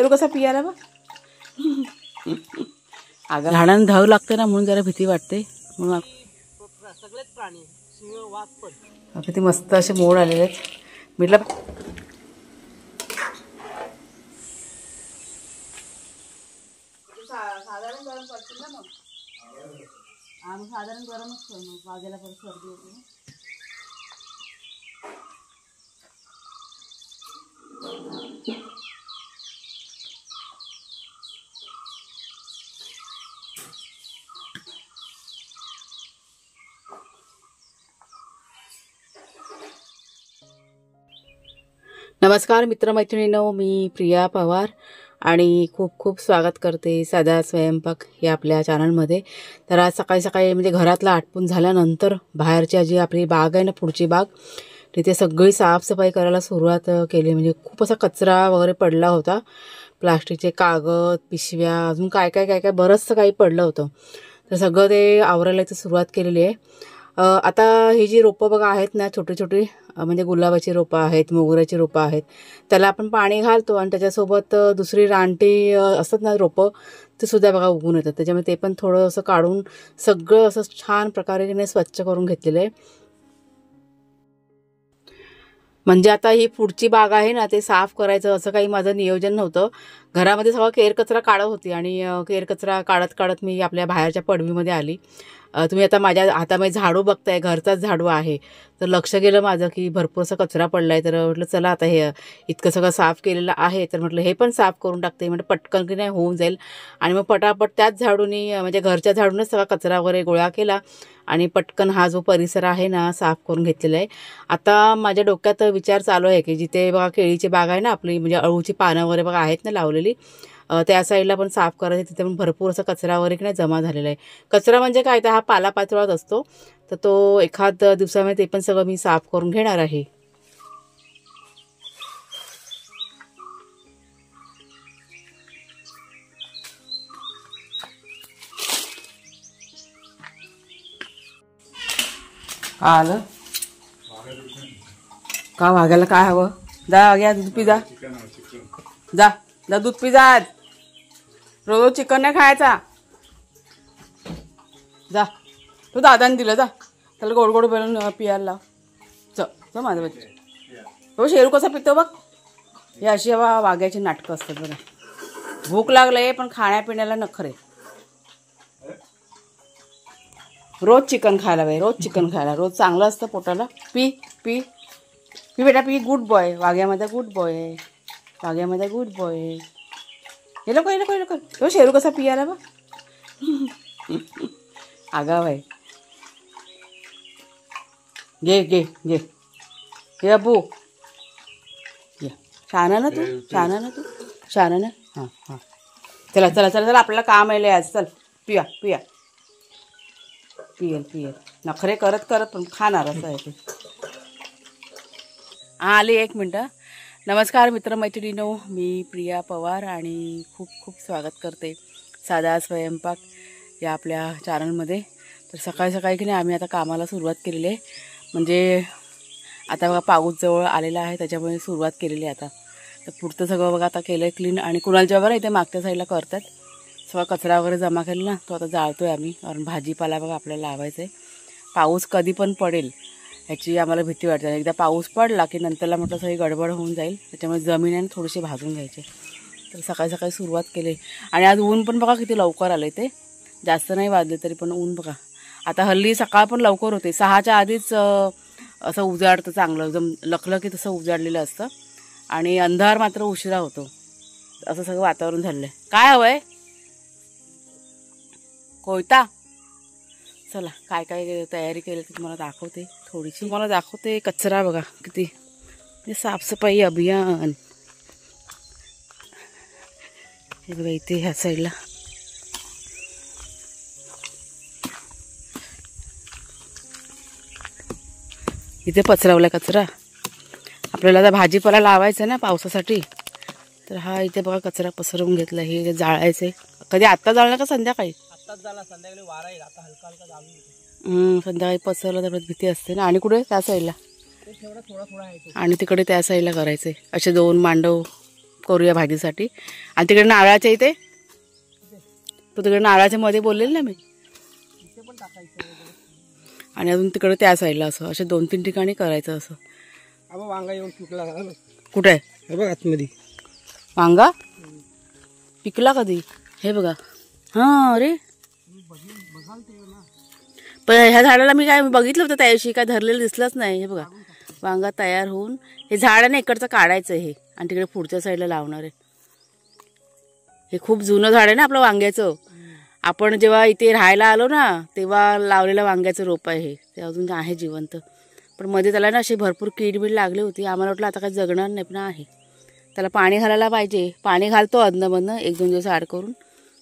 शेरू कसा पियाला बा. झाडांना धाव लागते ना म्हणून जरा भीती वाटते. म्हणून सगळेच प्राणी सिंह वाघ पण किती मस्त असे मोड आलेले आहेत. म्हटलं साधारण गरम पडतील ना मग. आम्ही साधारण गरमच करतो वाजायला परत सर्दी होते ना. नमस्कार मित्रमैत्रिणींनो, मी प्रिया पवार आणि खूप खूप स्वागत करते साधा स्वयंपाक या आपल्या चॅनलमध्ये. तर आज सकाळी सकाळी म्हणजे घरातलं आटपून झाल्यानंतर बाहेरची जी आपली बाग आहे ना, पुढची बाग, तिथे सगळी साफसफाई करायला सुरुवात केली. म्हणजे खूप असा कचरा वगैरे पडला होता, प्लास्टिकचे कागद, पिशव्या, अजून काय काय काय काय बरंचसं काही पडलं होतं. तर सगळं ते आवरायला इथे सुरुवात केलेली आहे. आता ही जी रोपं बघा आहेत ना, छोटी छोटी म्हणजे गुलाबाची रोपं आहेत, मोगऱ्याची रोपं आहेत, त्याला आपण पाणी घालतो आणि त्याच्यासोबत दुसरी रानटी असतात ना रोपं, ते सुद्धा बघा उगून येतात. त्याच्यामुळे ते पण थोडं असं काढून सगळं असं छान प्रकारे स्वच्छ करून घेतलेलं आहे. म्हणजे आता ही पुढची बाग आहे ना, ते साफ करायचं असं काही माझं नियोजन नव्हतं. घरामध्ये सगळं केरकचरा काढत होती आणि केरकचरा काढत काढत मी आपल्या बाहेरच्या पडवीमध्ये आली. तुम्ही आता माझ्या हातामध्ये झाडू बघताय, घरचाच झाडू आहे. तर लक्ष गेलं माझं की भरपूर असा कचरा पडला आहे. तर म्हटलं चला आता हे इतकं सगळं साफ केलेलं आहे, तर म्हटलं हे पण साफ करून टाकते. म्हणजे पटकन की नाही होऊन जाईल. आणि मग पटापट त्याच झाडूनी म्हणजे घरच्या झाडूनच सगळा कचरा वगैरे गोळा केला आणि पटकन हा जो परिसर आहे ना, साफ करून घेतलेला आहे. आता माझ्या डोक्यात विचार चालू आहे की जिथे बघा केळीची बाग आहे ना आपली, म्हणजे अळूची पानं वगैरे बघा आहेत ना लावलेली, त्या साईडला पण साफ करायचं. तिथे पण भरपूर असा कचरा वगैरे की नाही जमा झालेला आहे. कचरा म्हणजे काय, तर हा पालापाचोळाच असतो. तर तो एखाद दिवसामध्ये ते पण सगळं मी साफ करून घेणार आहे. आलं का वाघायला काय हवं? जा घ्या दूध पी, जा जा जा दूध पी, जा. रोज चिकन नाही खायचा. जा, तू दादाने दिलं, जा त्याला गोड गोड बोलून पियाला लाव. च माझं बच्चे तो शेरू कसा पितो बघ. हे अशी वाघ्याची नाटकं असतात बघा. भूक लागले पण खाण्यापिण्याला नखरे. रोज चिकन खायला बाई, रोज चिकन खायला, रोज चांगलं असतं पोटाला. पी पी पी बेटा पी. गुड बॉय, वाघ्यामध्ये गुड बॉय, वाघ्यामध्ये गुड बॉय. हे लोक हे लोक तो शेरू कसा पियाला बा. आगाव आहे. घे घे घे हे अबू घे. छान ना तू, छान ना तू, छान ना. हां हां, चला चला चला चला, आपल्याला काम आहे आज. चल पिया पिया, पियल पियल. नखरे करत करत पण खाणार असं आहे ते. हां आली, एक मिनटं. नमस्कार मित्रमैत्रिणींनो, मी प्रिया पवार आणि खूप खूप स्वागत करते साधा स्वयंपाक या आपल्या चॅनलमध्ये. तर सकाळी सकाळी की नाही आम्ही आता कामाला सुरुवात केलेली आहे. म्हणजे आता बघा पाऊस जवळ आलेला आहे, त्याच्यामुळे सुरुवात केलेली आहे आता. तर पुढचं सगळं बघा आता केलं आहे क्लीन. आणि कुणालच्या बघा इथे मागच्या साईडला करतात, सगळा कचरा वगैरे जमा केला ना, तो आता जाळतो आहे आम्ही. कारण भाजीपाला बघा आपल्याला लावायचं आहे. पाऊस कधी पण पडेल ह्याची आम्हाला भीती वाटते. एकदा पाऊस पडला की नंतरला म्हटलं सगळी गडबड होऊन जाईल, त्याच्यामुळे जमीन आहे थोडीशी भाजून घ्यायची. तर सकाळी सकाळी सुरुवात केली. आणि आज ऊन पण बघा किती लवकर आलं. ते जास्त नाही वाजले तरी पण ऊन बघा. आता हल्ली सकाळ पण लवकर होते, 6च्या आधीच असं उजाडतं चांगलं, एकदम लखलखी तसं उजाडलेलं असतं. आणि अंधार मात्र उशिरा होतो. असं सगळं वातावरण झालेलं आहे. काय हवंय कोयता? चला काय काय तयारी केली ती तुम्हाला दाखवते, थोडीशी तुम्हाला दाखवते. कचरा बघा किती, साफसफाई अभियान. हे बघा इथे ह्या साईडला इथे पसरवला कचरा. आपल्याला आता भाजीपाला लावायचा ना पावसासाठी, तर हा इथे बघा कचरा पसरवून घेतला. हे जाळायचे. कधी आत्ता जाळला का संध्याकाळी? आत्ताच झाला, संध्याकाळी वारा येईल, आता हलका हलका जाळून. संध्याकाळी पसरलं तर भीती असते ना. आणि कुठे त्या साईडला, थोडा थोडा आहे. आणि तिकडे त्या साईडला करायचे. असे 2 मांडव करूया भाजीसाठी. आणि तिकडे नारळाच्या इथे तो तिकडे नारळाच्या मध्ये बोललेल ना मी. आणि अजून तिकडे त्या साईडला असं असे 2-3 ठिकाणी करायचं असं. वांगा येऊन पिकला. कुठे आहे बघ आतमध्ये वांगा पिकला कधी हे बघा. हां अरे पण ह्या झाडाला मी काय बघितलं होतं त्या दिवशी, काय धरलेलं दिसलंच नाही. हे बघा वांगा तयार होऊन हे झाड आहे ना इकडचं काढायचं हे आणि तिकडे पुढच्या साईडला लावणार आहे. हे खूप जुनं झाड आहे ना आपलं वांग्याचं. आपण जेव्हा इथे राहायला आलो ना तेव्हा लावलेलं वांग्याचं रोप आहे हे. ते अजून आहे जिवंत. पण मध्ये त्याला ना अशी भरपूर कीड लागली होती. आम्हाला वाटलं आता काय जगणार नाही पण आहे. त्याला पाणी घालायला पाहिजे. पाणी घालतो अधनमधनं 1-2 दिवस आड करून,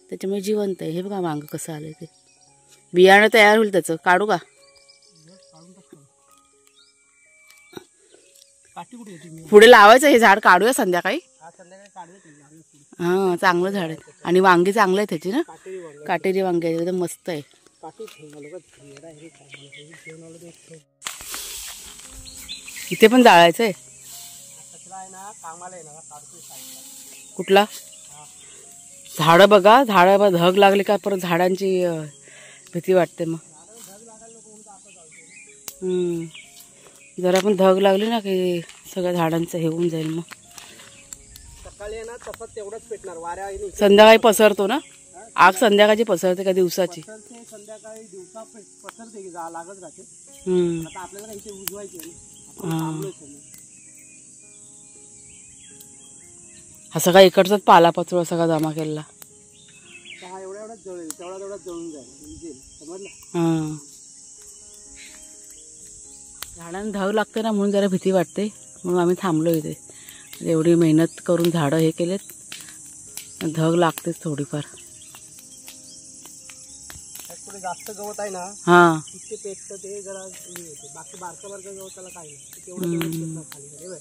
त्याच्यामुळे जिवंत आहे. हे बघा वांग कसं आलं ते. बियाणं तयार होईल त्याचं. काढू का पुढे लावायचं हे झाड. काढूया संध्याकाळी. हां चांगलं झाड आहे आणि वांगी चांगलं आहे त्याची ना. काटेरी वांगे आहे एकदम मस्त आहे. इथे पण जाळायचं आहे. कुठला झाडं बघा. झाडं धग लागली का परत झाडांची भीती वाटते मग. जरा पण धग लागली ना की सगळ्या झाडांचं हे होऊन जाईल मग. सकाळी ना तसंच तेवढंच पेटणार. वाऱ्या संध्याकाळी पसरतो ना आग. संध्याकाळची पसरते का दिवसाची? संध्याकाळी दिवसा पसरते की लागत राहते. आता आपल्याला इथे उजवायचे. हा सगळा इकडचाच पाला पचोळा सगळा जमा केला. एवढा जळेल तेवढा जळून जाईल. समजलं. हां झाडांना धाव लागते ना म्हणून जरा भीती वाटते. म्हणून आम्ही थांबलो इथे. एवढी मेहनत करून झाडं हे केलेत. धग लागतेच थोडीफार. जास्त गवत आहे ना हां ते पेटतं ते जरा बाकी बारकं गवताला काय नाही तेवढं खाली.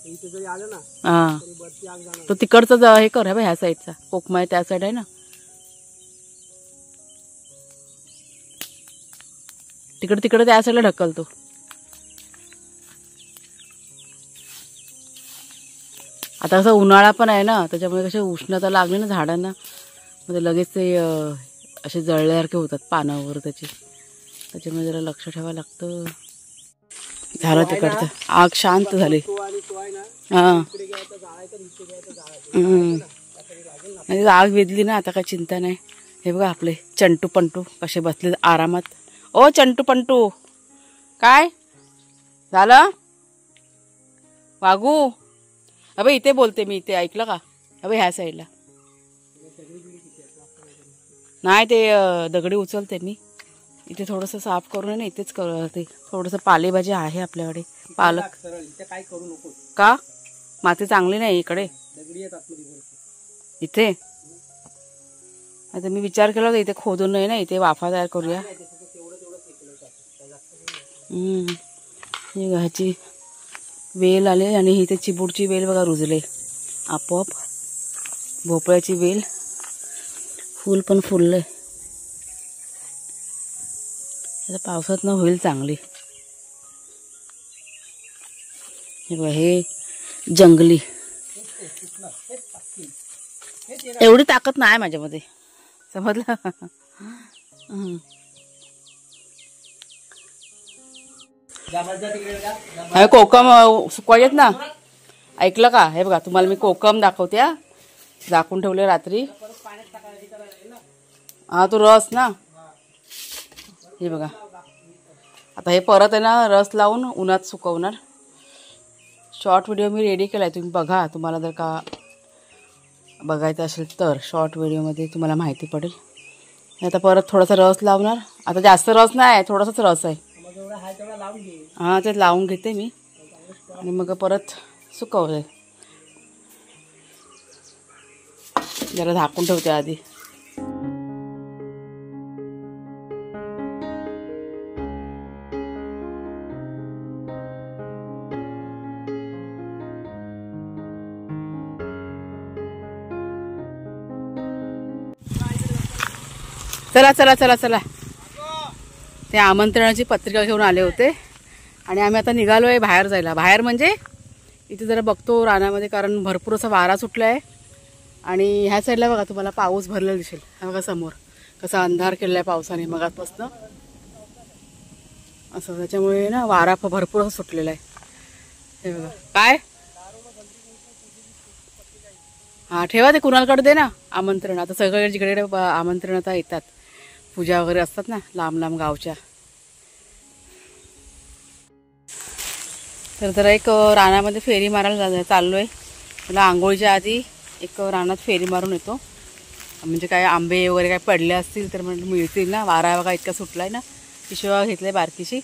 इथे जरी आलं ना हां तरी बरची आग जाणार. तो तिकडचं हे कर ह्या साईडचा कोकमा आहे त्या साईड आहे ना. तिकडे त्या साईडला ढकलतो. आता कसं उन्हाळा पण आहे ना त्याच्यामुळे कशी उष्णता लागली ना झाडांना म्हणजे लगेच ते असे जळल्यासारखे होतात पानं वगैरे त्याची. त्याच्यामुळे जरा लक्ष ठेवावं लागतं. झालं तिकडचं. आग शांत झाली. हां आग वेधली ना आता काय चिंता नाही. हे बघा आपले चंटू पंटू कसे बसले आरामात. ओ चंटू पंटू काय झालं वागू? अबे इथे बोलते मी. इथे ऐकलं का? अबे ह्या साईडला नाही. ते दगडी उचलते मी. इथे थोडंसं साफ करून ना इथेच करते. थोडंसं पालेभाजी आहे आपल्याकडे. पालक काय करू नको का? माती चांगली नाही इकडे इथे. आता मी विचार केला होता इथे खोदून नाही ना इथे वाफा तयार करूया. ह्याची वेल आले आणि ही ते चिबूडची वेल बघा रुजले आपोआप. भोपळ्याची वेल फूल पण फुलले. आता पावसात न होईल चांगली. हे बघा हे जंगली. एवढी ताकद नाही माझ्यामध्ये समजलं. हे कोकम सुकवायचेत ना ऐकलं का? हे बघा तुम्हाला मी कोकम दाखवते. झाकून ठेवले रात्री. हा तो रस ना. हे बघा आता हे परत आहे ना रस लावून उन्हात सुकवणार. शॉर्ट व्हिडिओ मी रेडी केलाय तुम्ही बघा. तुम्हाला जर का बघायचं असेल तर शॉर्ट व्हिडिओमध्ये तुम्हाला माहिती पडेल. आता परत थोडासा रस लावणार. आता जास्त रस नाही थोडासाच रस आहे. हां ते लावून घेते मी आणि मग परत सुकवते. जरा झाकून ठेवते आधी. चला चला चला चला. ते आमंत्रणाची पत्रिका घेऊन आले होते आणि आम्ही आता निघालो आहे बाहेर जायला. बाहेर म्हणजे इथे जरा बघतो रानामध्ये, कारण भरपूर असा वारा सुटला आहे आणि ह्या साईडला बघा तुम्हाला पाऊस भरलेला दिसेल. हा बघा समोर कसा अंधार केलेला आहे पावसाने मगाचपासून असं, त्याच्यामुळे ना वारा भरपूर असा सुटलेला आहे. हे बघा काय, हा ठेवा ते कुणालकडे दे ना आमंत्रण. आता सगळे जिकडे आमंत्रण आता येतात, पूजा वगैरे असतात ना लांब लांब गावच्या. तर जरा एक रानामध्ये फेरी मारायला चाललोय. मला आंघोळीच्या आधी एक रानात फेरी मारून येतो, म्हणजे काय आंबे वगैरे काय पडले असतील तर म्हणजे मिळतील ना. वारा बघा इतका सुटलाय ना. पिशव्या घेतले बारकीशी,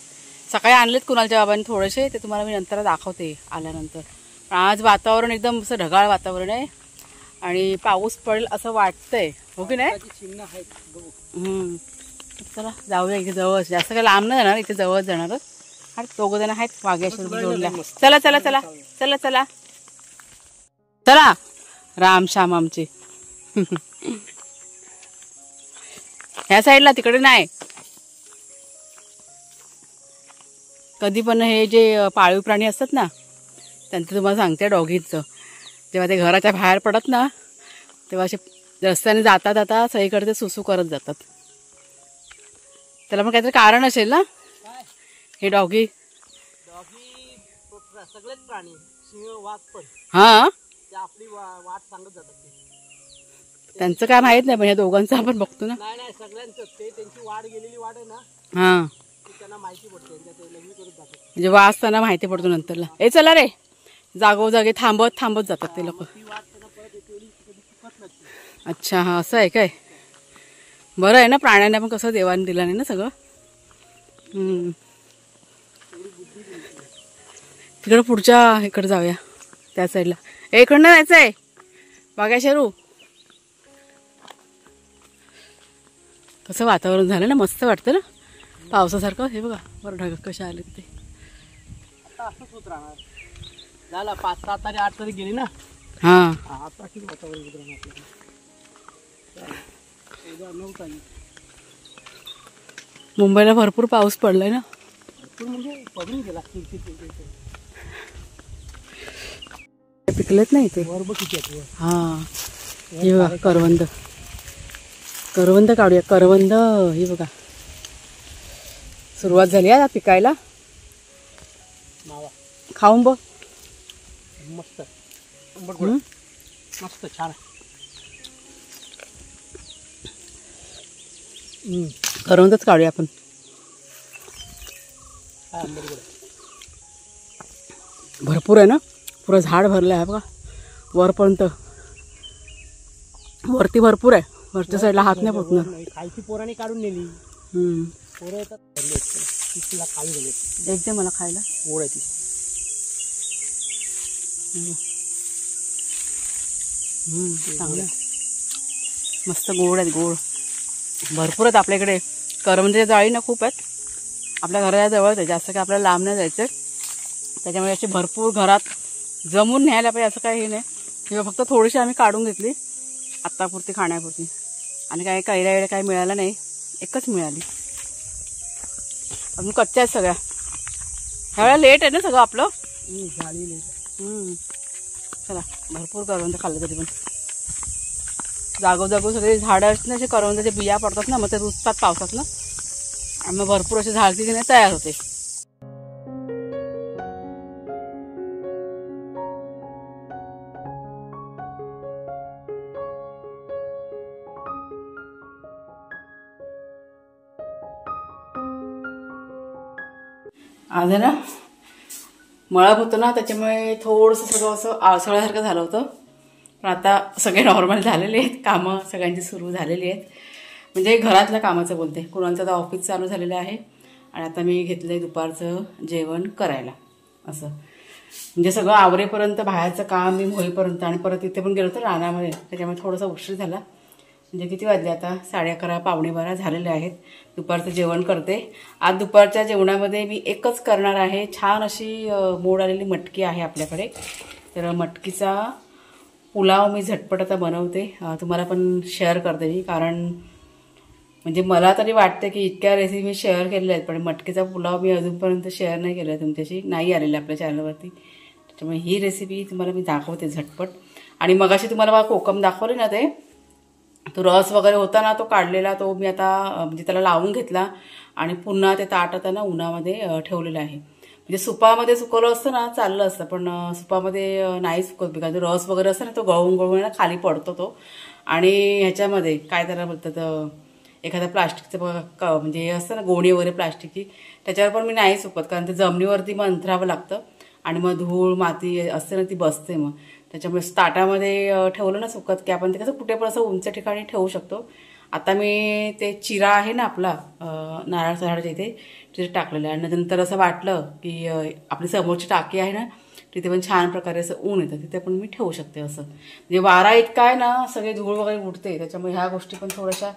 सकाळी आणलेत कुणालच्या बाबांनी थोडेसे, ते तुम्हाला मी नंतर दाखवते आल्यानंतर. पण आज वातावरण एकदम असं ढगाळ वातावरण आहे आणि पाऊस पडेल असं वाटतंय, हो की नाही? चला जाऊया, इथे जवळच, जास्त काय लांब नाही जाणार, इथे जवळच जाणार. हा 2 जण आहेत वाघेश्वर जोडल्या. चला चला चला चला चला चला, राम श्याम आमचे. ह्या साईडला तिकडे नाही. कधी पण हे जे पाळीव प्राणी असतात ना त्यांचं तुम्हाला सांगते, डॉगीचं जेव्हा ते घराच्या बाहेर पडत ना तेव्हा असे रस्त्याने जाता जाता सगळीकडे ते सुसू करत जातात. त्याला पण काहीतरी कारण असेल ना. हे डॉगी सगळेच प्राणी, सिंह वाघ पण, हा ते आपली वाट सांगत जातात. त्यांचं काय माहित नाही, पण या दोघांचं आपण बघतो ना. नाही नाही, सगळ्यांचं ते त्यांची वाट गेलेली वाट आहे ना, हा त्यांना माहिती पडते, ते लग्न करत जातात. म्हणजे वास त्यांना माहिती पडतो नंतरला. ए चला रे, जागोजागी थांबत थांबत जातात ते लोक. अच्छा, हा असं आहे काय. बरं आहे ना, प्राण्यांना पण कसं देवाने दिलं नाही ना सगळं. तिकडं पुढच्या इकडे जाऊया, त्या साईडला. इकडनं जायचं आहे वाघेश्वरू. कसं वातावरण झालं ना, मस्त वाटतं ना पावसासारखं. हे बघा बरं ढग कशा आले ते. आता असंच होत राहणार. झाला 5-7 तारीख 8 तारीख गेली ना. हा आता किती वातावरण होत राहणार. 9 तारीख मुंबईला भरपूर पाऊस पडलाय ना. म्हणजे पडून गेला. पिकलेत नाही ते. बरोबर किती आहे. हा हे बघा करवंद, करवंद काढूया. करवंद हे बघा सुरुवात झाली आहे पिकायला. मावा खाऊन बघ, मस्त मस्त छान. करवंदच काढूया आपण. भरपूर आहे ना, पुरं झाड भरलं आहे बघा वरपर्यंत. वरती भरपूर आहे, वरच्या साईडला हात नाही पोचणार. खायची पोरांनी काढून नेली. पोरं येतात खाली गेले. एकदम मला खायला गोड आहे ती. चांगलं मस्त गोड आहेत, गोड भरपूर आहेत आपल्याकडे. करवंदाच्या जाळी ना खूप आहेत आपल्या घराच्या जवळच आहे, जास्त काय आपल्याला लांब नाही जायचं. त्याच्यामुळे असे भरपूर घरात जमून न्यायला पाहिजे असं काही हे नाही. किंवा फक्त थोडीशी आम्ही काढून घेतली आत्तापुरती खाण्यापुरती, आणि काय कैऱ्या वेळेला काही मिळालं नाही, एकच मिळाली. अजून कच्च्या आहेत सगळ्या. ह्यावेळेला लेट आहे ना सगळं आपलं. झाली लेट. चला भरपूर करवंद खाल्लं तरी पण. जागोजागो सगळे झाडं आहेत ना, असे करवंदाच्या बिया पडतात ना, मग ते रुजतात पावसात ना, आणि मग भरपूर असे झाडती की नाही तयार होते. आज ना मळब होतं ना, त्याच्यामुळे थोडंसं सगळं असं आळसाळ्यासारखं झालं होतं. पण आता सगळे नॉर्मल झालेले आहेत, कामं सगळ्यांची सुरू झालेली आहेत. म्हणजे घरातल्या कामाचं बोलते. कुणाचं आता ऑफिस चालू झालेलं आहे आणि आता मी घेतलं आहे दुपारचं जेवण करायला. असं म्हणजे सगळं आवरेपर्यंत, बाहेरचं काम मी होईपर्यंत, आणि परत इथे पण गेलो होतं रानामध्ये, त्याच्यामुळे थोडासा उशीर झाला. म्हणजे किती वाजले आता 11:30 11:15 झालेले आहेत. दुपारचं जेवण करते. आज दुपारच्या जेवणामध्ये मी एकच करणार आहे. छान अशी मोड आलेली मटकी आहे आपल्याकडे, तर मटकीचा पुलाव मी झटपट आता बनवते. तुम्हाला पण शेअर करते मी, कारण म्हणजे मला तरी वाटतं की इतक्या रेसिपी मी शेअर केलेल्या आहेत, पण मटकीचा पुलाव मी अजूनपर्यंत शेअर नाही केला तुमच्याशी, नाही आलेला आपल्या चॅनलवरती. त्यामुळे ही रेसिपी तुम्हाला मी दाखवते झटपट. आणि मगाशी तुम्हाला बघा कोकम दाखवले ना, ते तो रस वगैरे होता ना तो काढलेला, तो मी आता म्हणजे त्याला लावून घेतला आणि पुन्हा ते ताट आता ना उन्हामध्ये ठेवलेलं आहे. म्हणजे सुपामध्ये सुकवलं असतं ना चाललं असतं, पण सुपामध्ये नाही सुकत कारण रस वगैरे असतं ना तो गळून गळून ना खाली पडतो तो. आणि ह्याच्यामध्ये काय त्याला बोलतात, एखाद्या प्लास्टिकचं म्हणजे हे असतं ना गोणी वगैरे प्लास्टिकची, त्याच्यावर पण मी नाही सुकत कारण ते जमिनीवरती मग अंथरावं लागतं आणि मग धूळ माती असते ना ती बसते. मग त्याच्यामुळे ताटामध्ये ठेवलं ना सुकत की आपण ते कसं कुठे पण असं उंच ठिकाणी ठेवू शकतो. आता मी ते चिरा आहे ना आपला नारळाच्या झाडाच्या इथे तिथे टाकलेलं आहे. आणि नंतर असं वाटलं की आपली समोरची टाकी आहे ना तिथे पण छान प्रकारे असं ऊन येतं, तिथे पण मी ठेवू शकते. असं म्हणजे वारा इतका आहे ना सगळे धूळ वगैरे उडते, त्याच्यामुळे ह्या गोष्टी पण थोड्याशा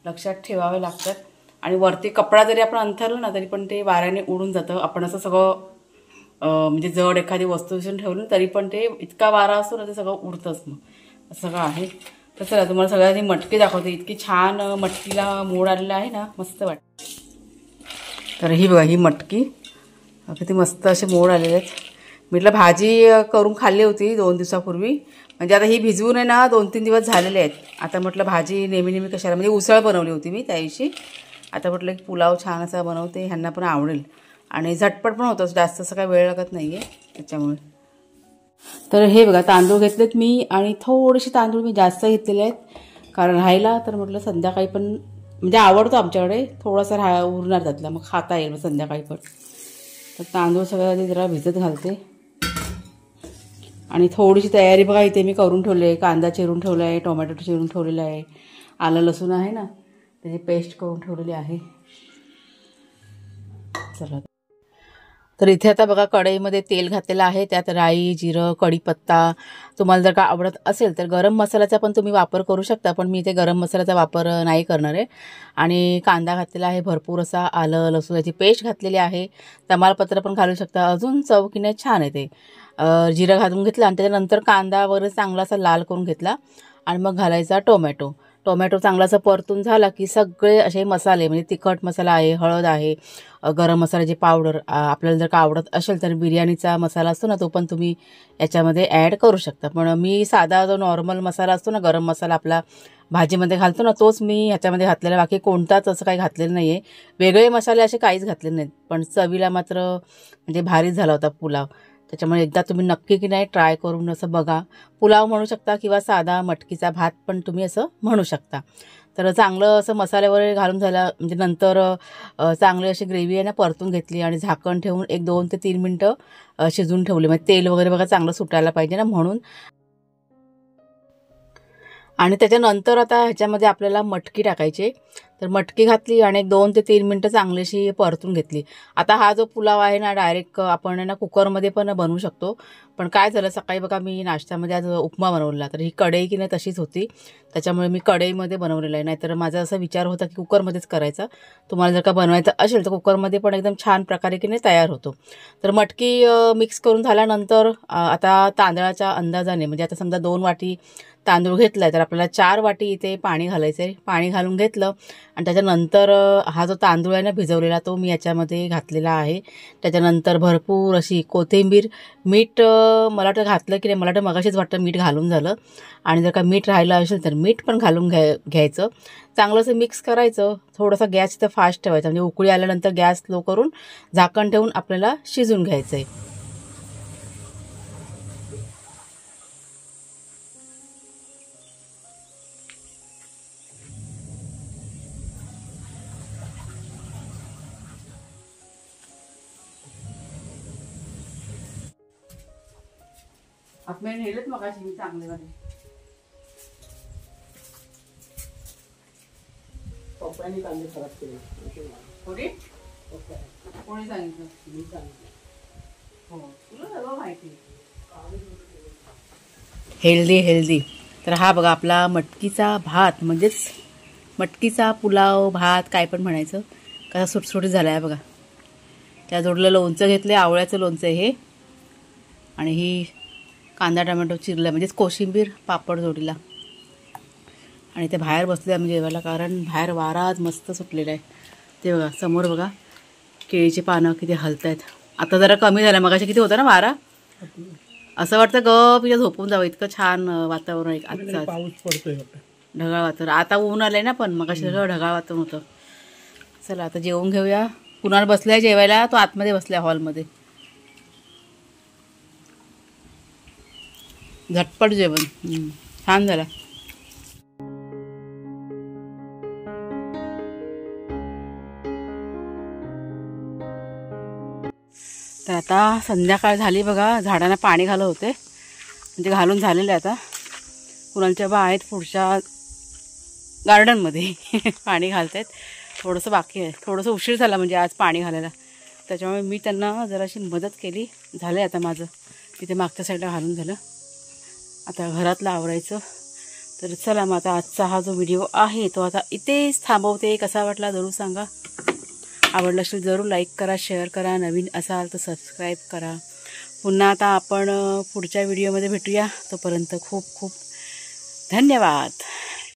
लक्षात ठेवाव्या लागतात. आणि वरती कपडा जरी आपण अंथरलं ना तरी पण ते वाऱ्याने उडून जातं. आपण असं सगळं म्हणजे जड एखादी वस्तू ठेवली तरी पण ते इतका वारा असतो ना ते सगळं उडतंच. मग असं सगळं आहे. तर चला तुम्हाला सगळ्यांनी मटकी दाखवते. इतकी छान मटकीला मोड आलेला आहे ना, मस्त वाटतं. तर ही बघा ही मटकी किती मस्त असे मोड आलेले आहेत. म्हटलं भाजी करून खाल्ली होती 2 दिवसापूर्वी, म्हणजे आता ही भिजवून आहे ना 2-3 दिवस झालेले आहेत. आता म्हटलं भाजी नेहमी कशाला, म्हणजे उसळ बनवली होती मी त्या दिवशी. आता म्हटलं की पुलाव छान असा बनवते, ह्यांना पण आवडेल आणि झटपट पण होतं, जास्त असं काही वेळ लागत नाही आहे त्याच्यामुळे. तर हे बघा तांदूळ घेतलेत मी आणि थोडेसे तांदूळ मी जास्त घेतलेले आहेत कारण राहायला. तर म्हटलं संध्याकाळी पण म्हणजे आवडतो आमच्याकडे थोडासा उरणार त्यातला, मग खाता येईल मग संध्याकाळी पण. तर तांदूळ सगळं आधी जरा भिजत घालते आणि थोडीशी तयारी बघा इथे मी करून ठेवली आहे. कांदा चिरून ठेवला आहे, टोमॅटो चिरून ठेवलेला आहे, आलं लसूण आहे ना त्याची पेस्ट करून ठेवलेली आहे. चला तर इथे आता बघा कढईमध्ये तेल घातलेलं आहे, त्यात राई जिरं कढीपत्ता. तुम्हाला जर का आवडत असेल तर गरम मसाल्याचा पण तुम्ही वापर करू शकता, पण मी इथे गरम मसाल्याचा वापर नाही करणार आहे. आणि कांदा घातलेला आहे भरपूर असा, आलं लसूण याची पेस्ट घातलेली आहे, तमालपत्र पण घालू शकता, अजून चवकीने छान येते. जिरं घालून घेतलं आणि त्याच्यानंतर कांदा वगैरे चांगला असा लाल करून घेतला आणि मग घालायचा टोमॅटो. टोमॅटो चांगलासा परतून झाला की सगळे असे मसाले म्हणजे तिखट मसाला आहे, हळद आहे, गरम मसाल्याची पावडर, आपल्याला जर का आवडत असेल तर बिर्याणीचा मसाला असतो ना तो पण तुम्ही याच्यामध्ये ॲड करू शकता. पण मी साधा जो नॉर्मल मसाला असतो ना गरम मसाला आपला भाजीमध्ये घालतो ना तोच मी ह्याच्यामध्ये घातलेला, बाकी कोणताच असं काही घातलेलं नाही आहे. वेगळे मसाले असे काहीच घातलेले नाहीत, पण चवीला मात्र म्हणजे भारीच झाला होता पुलाव. त्याच्यामुळे एकदा तुम्ही नक्की की नाही ट्राय करून असं बघा. पुलाव म्हणू शकता किंवा साधा मटकीचा भात पण तुम्ही असं म्हणू शकता. तर चांगलं असं मसाले वगैरे घालून झाला म्हणजे नंतर चांगली अशी ग्रेव्ही आहे ना परतून घेतली आणि झाकण ठेवून 1-2 ते 3 मिनटं शिजवून ठेवली. म्हणजे तेल वगैरे बघा चांगलं सुटायला पाहिजे ना म्हणून. आणि त्याच्यानंतर आता ह्याच्यामध्ये आपल्याला मटकी टाकायची. तर मटकी घातली आणि 2 ते 3 मिनटं चांगलीशी परतून घेतली. आता हा जो पुलाव आहे ना डायरेक्ट आपण ना कुकरमध्ये पण बनवू शकतो, पण काय झालं सकाळी बघा मी नाश्त्यामध्ये आज उपमा बनवला, तर ही कढई की नाही तशीच होती, त्याच्यामुळे मी कढईमध्ये बनवलेलं आहे. नाहीतर माझा असा विचार होता की कुकरमध्येच करायचा. तुम्हाला जर का बनवायचं असेल तर कुकरमध्ये पण एकदम छान प्रकारे की नाही तयार होतो. तर मटकी मिक्स करून झाल्यानंतर आता तांदळाच्या अंदाजाने म्हणजे आता समजा 2 वाटी तांदूळ घेतला आहे तर आपल्याला 4 वाटी इथे पाणी घालायचं आहे. पाणी घालून घेतलं आणि त्याच्यानंतर हा जो तांदूळ आहे ना भिजवलेला तो मी याच्यामध्ये घातलेला आहे. त्याच्यानंतर भरपूर अशी कोथिंबीर, मीठ मला वाटतं घातलं की नाही, मला वाटतं मगाशीच वाटतं मीठ घालून झालं. आणि जर का मीठ राहिलं असेल तर मीठ पण घालून घ्यायचं. चांगलं असं मिक्स करायचं. थोडासा गॅस इथं फास्ट ठेवायचा, म्हणजे उकळी आल्यानंतर गॅस लो करून झाकण ठेवून आपल्याला शिजून घ्यायचं आहे. आपण नेलेत मग अशी मी चांगले वाले पप्पांनी कांदे खराब केले. कोणी कोणी सांगितलं? मी सांगितलं. हो तुला सगळं माहिती. हेल्दी. तर हा बघा आपला मटकीचा भात, म्हणजेच मटकीचा पुलाव भात काय पण म्हणायचं, कसा सुटसुटीत झाला आहे बघा. त्या जोडलं लोणचं घेतलं, आवळ्याचं लोणचं हे, आणि ही कांदा टोमॅटो चिरला म्हणजेच कोशिंबीर पापड जोडीला. आणि ते बाहेर बसले आम्ही जेवायला, कारण बाहेर वारा आज मस्त सुटलेला आहे. ते बघा समोर बघा केळीची पानं किती हलत आहेत. आता जरा कमी झालं, मगाशी किती होता ना वारा, असं वाटतं गप इथे झोपून जावं, इतकं छान वातावरण आहे आजचं. पाऊस पडतोय वाटतं. ढगाळ वातावरण, आता ऊन आलंय ना, पण मग सगळं ढगाळ वातावरण होतं. चला आता जेवून घेऊया. कुणाल बसलाय जेवायला, तो आतमध्ये बसलाय हॉलमध्ये. झटपट जेवण छान झालं. तर आता संध्याकाळ झाली बघा. झाडांना पाणी घालत होते, म्हणजे घालून झालेलं आहे आता. कुणालच्या बा आहेत पुढच्या गार्डनमध्ये पाणी घालत आहेत. थोडंसं बाकी आहे, थोडंसं उशीर झाला म्हणजे आज पाणी घालायला, त्याच्यामुळे मी त्यांना जराशी मदत केली. झालं आता माझं तिथे मागच्या साईडला घालून झालं. आता घरातलं आवरायचं. तर चला मग आता आजचा हा जो व्हिडिओ आहे तो आता इथेच थांबवते. कसा वाटला जरूर सांगा. आवडला असेल जरूर लाईक करा, शेअर करा. नवीन असाल तर सबस्क्राईब करा. पुन्हा आता आपण पुढच्या व्हिडिओमध्ये भेटूया. तोपर्यंत खूप खूप धन्यवाद.